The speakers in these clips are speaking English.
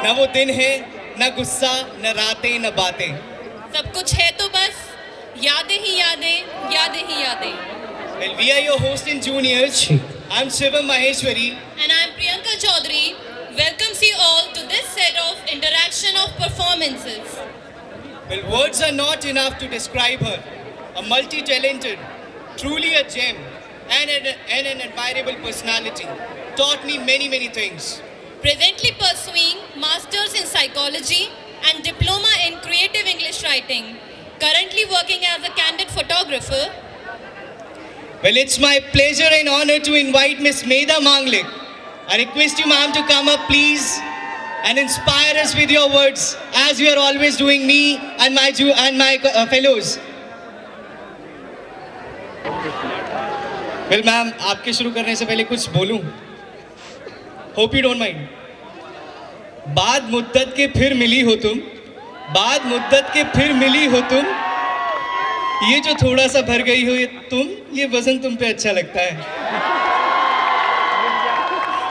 न वो दिन है, न गुस्सा, न रातें, न बातें। सब कुछ है तो बस यादें ही यादें, यादें ही यादें। Well, we are your host and juniors. I'm Shivam Maheshwari. And I'm Priyanka Chaudhary. Welcomes you all to this set of interaction of performances. Well, words are not enough to describe her. A multi-talented, truly a gem, and an admirable personality. Taught me many, many things. Presently pursuing Masters in Psychology and Diploma in Creative English Writing. Currently working as a candid photographer. Well, it's my pleasure and honor to invite Miss Medha Manglik. I request you, ma'am, to come up, please, and inspire us with your words, as you are always doing, me and my fellows. Well, ma'am, आपके शुरू करने से पहले कुछ बोलूं? Hope you don't mind. बाद मुद्दत के फिर मिली हो तुम, बाद मुद्दत के फिर मिली हो तुम, ये जो थोड़ा सा भर गई हो ये तुम, ये वजन तुम पे अच्छा लगता है.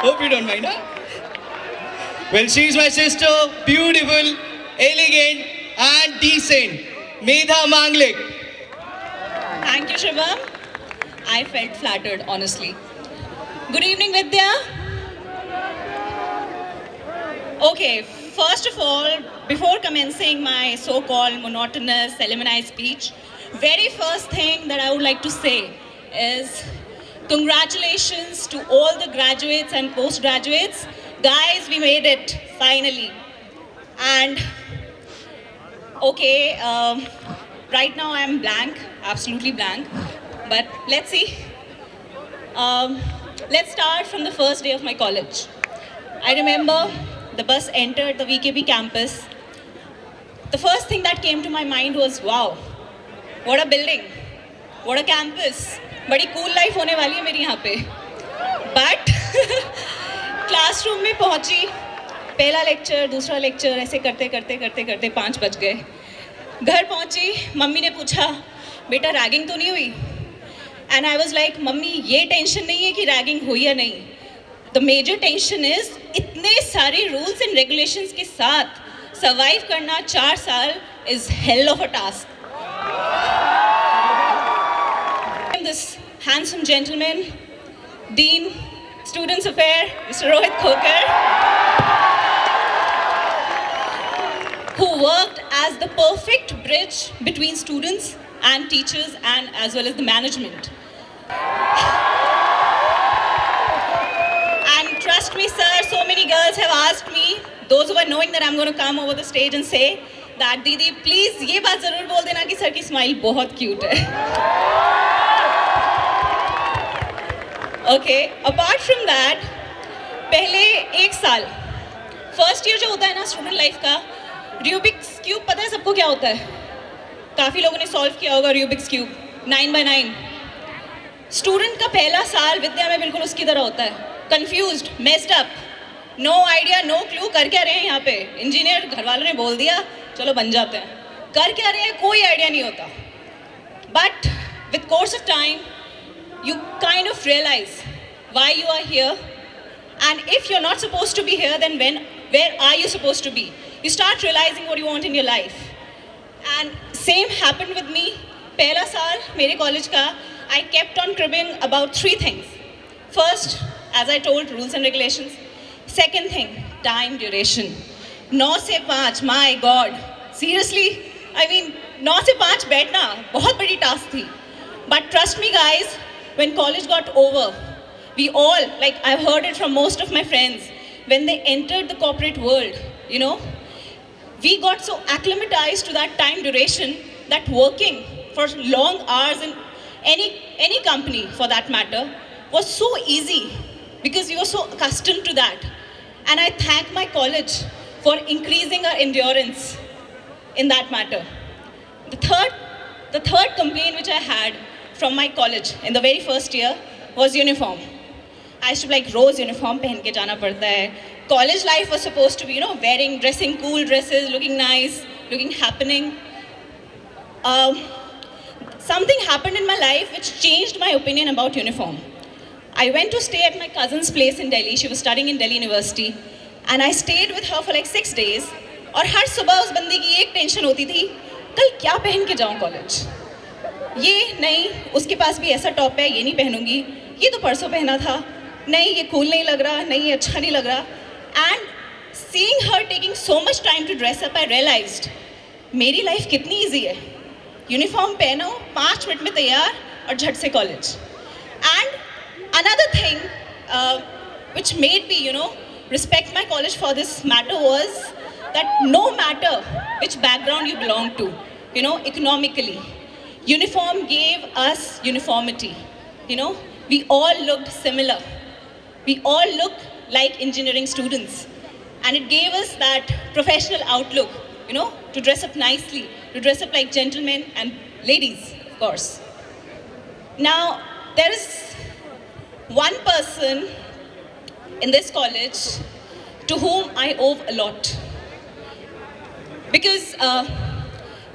Hope you don't mind, huh? Well, she's my sister, beautiful, elegant, and decent. Medha Manglik. Thank you, Shivam. I felt flattered, honestly. Good evening, Vidya. Okay, first of all, before commencing my so-called monotonous alumni speech, very first thing that I would like to say is congratulations to all the graduates and postgraduates. Guys, we made it, finally. And, okay, right now I'm blank, absolutely blank. But let's see. Let's start from the first day of my college. I remember the bus entered the VKB campus. The first thing that came to my mind was, wow, what a building, what a campus. बड़ी cool life होने वाली है मेरी यहाँ पे. But classroom में पहुँची, पहला lecture, दूसरा lecture, ऐसे करते करते करते करते 5 बज गए. घर पहुँची, मम्मी ने पूछा, बेटा ragging तो नहीं हुई? And I was like, mummy ये टेंशन नहीं है कि रैगिंग हुई या नहीं. The major tension is इतने सारे rules and regulations के साथ survive करना 4 साल is hell of a task. This handsome gentleman, Dean, Students Affair, Mr. Rohit Khokar, who worked as the perfect bridge between students and teachers and as well as the management. And trust me, sir, so many girls have asked me, those who are knowing that I'm going to come over the stage and say that, Didi, please ये बात ज़रूर बोल देना कि sir की smile बहुत cute है. Okay, apart from that, पहले 1 साल, first year जो होता है ना student life का, Rubik's Cube पता है सबको क्या होता है? काफ़ी लोगों ने solve किया होगा Rubik's Cube, 9x9. Student का पहला साल विद्या में बिल्कुल उसकी तरह होता है. Confused, messed up, no idea, no clue, कर क्या रहे हैं यहाँ पे? Engineer घर वालों ने बोल दिया, चलो बन जाते हैं. कर क्या रहे हैं कोई idea नहीं होता. But with course of time, you kind of realize why you are here, and if you're not supposed to be here, then where are you supposed to be? You start realizing what you want in your life. And same happened with me. पहला साल मेरे college का, I kept on cribbing about 3 things. First, as I told, rules and regulations. Second thing, time duration. 9 से 5, my God. Seriously, I mean, 9 से 5 बैठना बहुत बड़ी task थी. But trust me guys, when college got over, we all, like I've heard it from most of my friends, when they entered the corporate world, you know, we got so acclimatized to that time duration that working for long hours in any company for that matter was so easy because we were so accustomed to that. And I thank my college for increasing our endurance in that matter. The third complaint which I had from my college in the very first year was uniform. I used to be like, rose uniform पहन के जाना पड़ता है. College life was supposed to be, you know, dressing cool dresses, looking nice, looking happening. Something happened in my life which changed my opinion about uniform. I went to stay at my cousin's place in Delhi. She was studying in Delhi University. And I stayed with her for like 6 days. और हर सुबह उस बंदी की एक tension होती थी, कल क्या पहन के जाऊँ कॉलेज, ये नहीं, उसके पास भी ऐसा टॉप है, ये नहीं पहनूंगी, ये तो परसों पहना था, नहीं ये कूल नहीं लग रहा, नहीं ये अच्छा नहीं लग रहा. And seeing her taking so much time to dress up, I realized मेरी लाइफ कितनी ईजी है. यूनिफॉर्म पहनो, 5 मिनट में तैयार और झट से college. And another thing which made me, respect my college for this matter was that no matter which background you belong to, economically, uniform gave us uniformity. We all looked similar. We all looked like engineering students. And it gave us that professional outlook, to dress up nicely, to dress up like gentlemen and ladies, of course. Now, there is one person in this college to whom I owe a lot. Because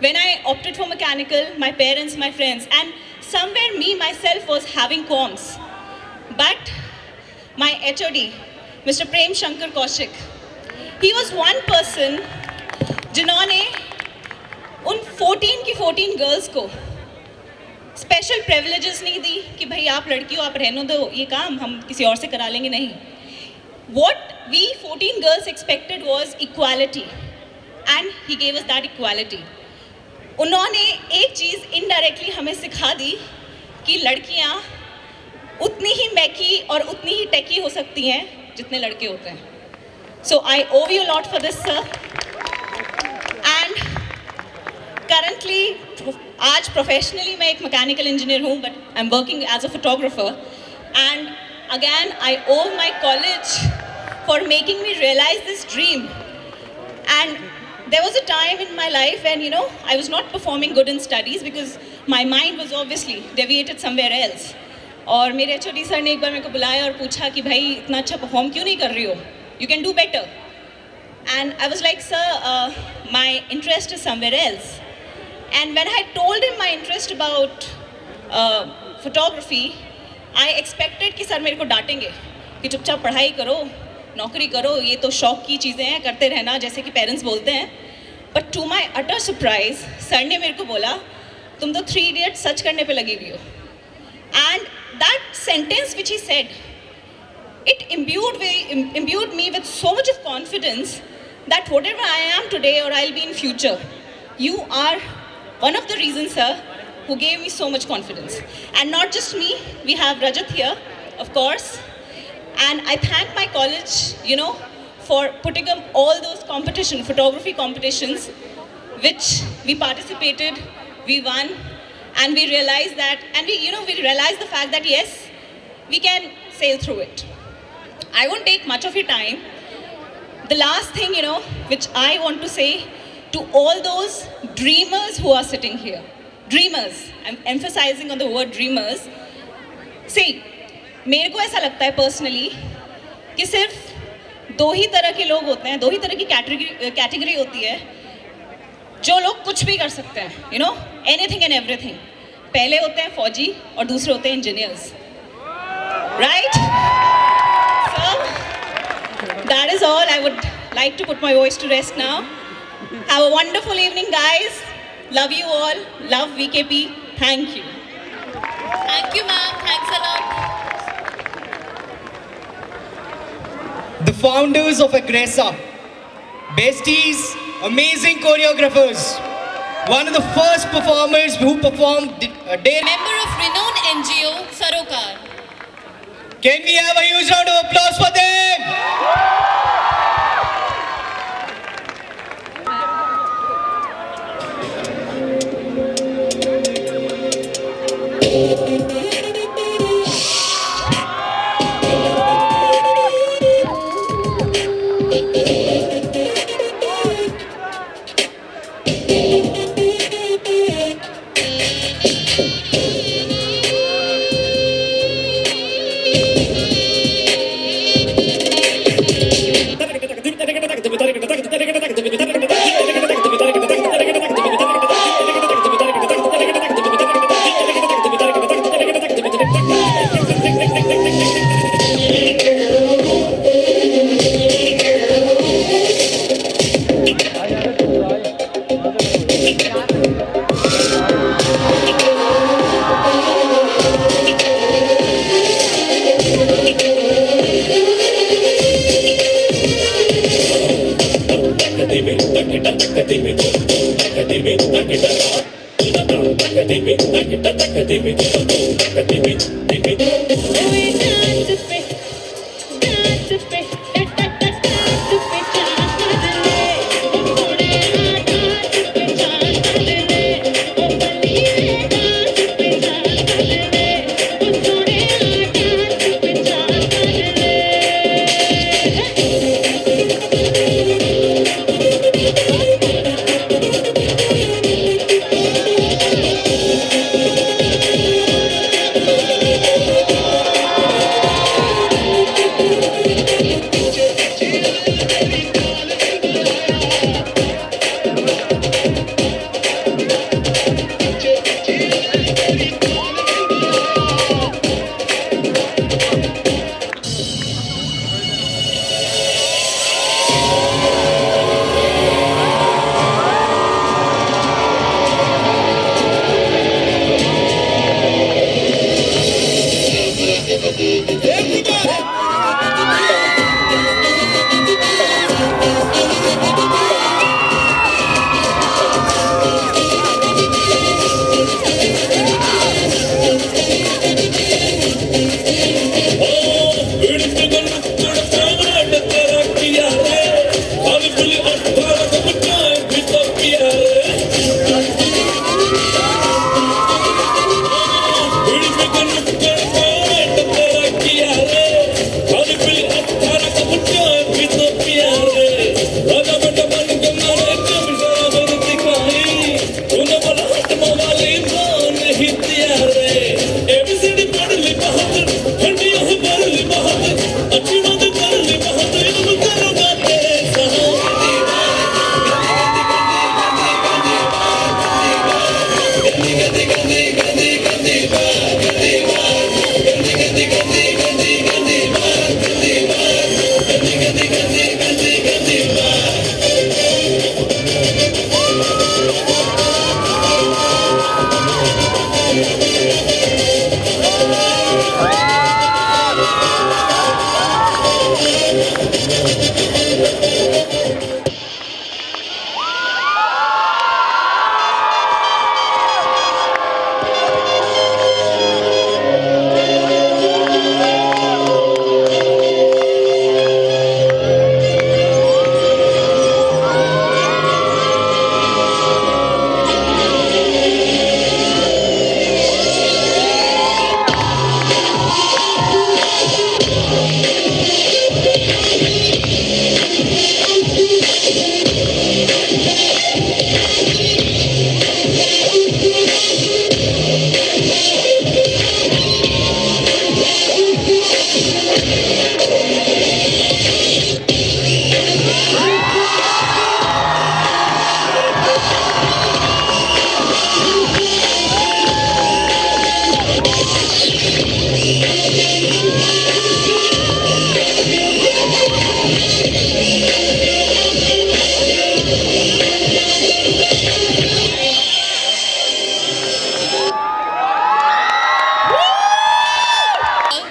when I opted for mechanical, my parents, my friends, and somewhere me myself was having comms. But my HOD, Mr. Prem Shankar Kaushik, he was one person जिन्होंने उन 14 की 14 girls को special privileges नहीं दी कि भाई आप लड़की हो, आप रहने दो, ये काम हम किसी और से करा लेंगे, नहीं. What we 14 girls expected was equality, and he gave us that equality. उन्होंने एक चीज़ इनडायरेक्टली हमें सिखा दी कि लड़कियाँ उतनी ही मैकी और उतनी ही टेकी हो सकती हैं जितने लड़के होते हैं. So I owe you a lot for this, sir. And currently, आज प्रोफेशनली मैं एक मैकेनिकल इंजीनियर हूँ, but I am working as a photographer. And again I owe my college for making me realize this dream. And there was a time in my life when, I was not performing good in studies because my mind was obviously deviated somewhere else. और मेरे HOD sir ने एक बार मेरे को बुलाया और पूछा कि भाई इतना अच्छा परफॉर्म क्यों नहीं कर रही हो, you can do better. And I was like, sir, my interest is somewhere else. And when I told him my interest about photography, I expected कि सर मेरे को डांटेंगे कि चुपचाप पढ़ाई करो, नौकरी करो, ये तो शौक की चीज़ें हैं, करते रहना, जैसे कि पेरेंट्स बोलते हैं. But to my utter surprise sir ने मेरे को बोला तुम तो 3 Idiots सच करने पे लगी हुई हो. And that sentence which he said, it imbued me with so much of confidence that whatever I am today or I'll be in future, you are one of the reasons, sir, who gave me so much confidence. And not just me, we have Rajat here, of course. And I thank my college, for putting up all those photography competitions, which we participated, we won, and we realized that, and we realized the fact that yes, we can sail through it. I won't take much of your time. The last thing, which I want to say to all those dreamers who are sitting here, dreamers, I'm emphasizing on the word dreamers. See, मेरे को ऐसा लगता है personally कि सिर्फ 2 ही तरह के लोग होते हैं, 2 ही तरह की कैटेगरी होती है जो लोग कुछ भी कर सकते हैं, एनीथिंग एंड एवरीथिंग. पहले होते हैं फौजी और दूसरे होते हैं engineers, right? So that is all. I would like to put my voice to rest now. Have a wonderful evening, guys. Love you all. Love VKP. Thank you. Thank you, ma'am. Thanks a lot. The founders of Aggressa, besties, amazing choreographers, one of the first performers who performed day. Member of renowned NGO, Sarokar. Can we have a huge round of applause for them?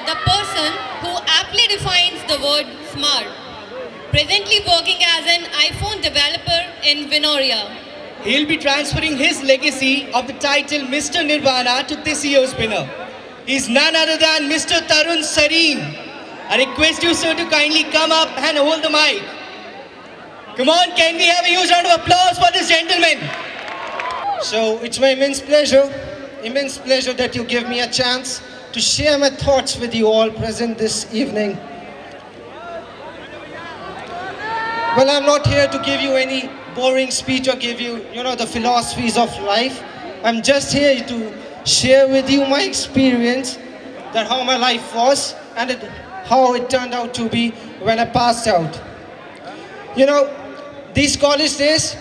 The person who aptly defines the word smart, presently working as an iPhone developer in Vinoria. He'll be transferring his legacy of the title Mr. Nirvana to this year's winner. He's none other than Mr. Tarun Sareen. I request you, sir, to kindly come up and hold the mic. Come on, can we have a huge round of applause for this gentleman? So it's my immense pleasure that you give me a chance to share my thoughts with you all present this evening. Well, I'm not here to give you any boring speech or give you, the philosophies of life. I'm just here to share with you my experience, that how my life was and how it turned out to be when I passed out. These college days,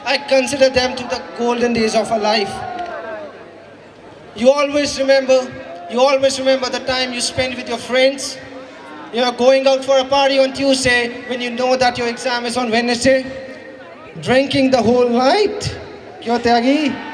I consider them to the golden days of our life. You always remember the time you spent with your friends, going out for a party on Tuesday when you know that your exam is on Wednesday, drinking the whole night. Kyo Tyagi?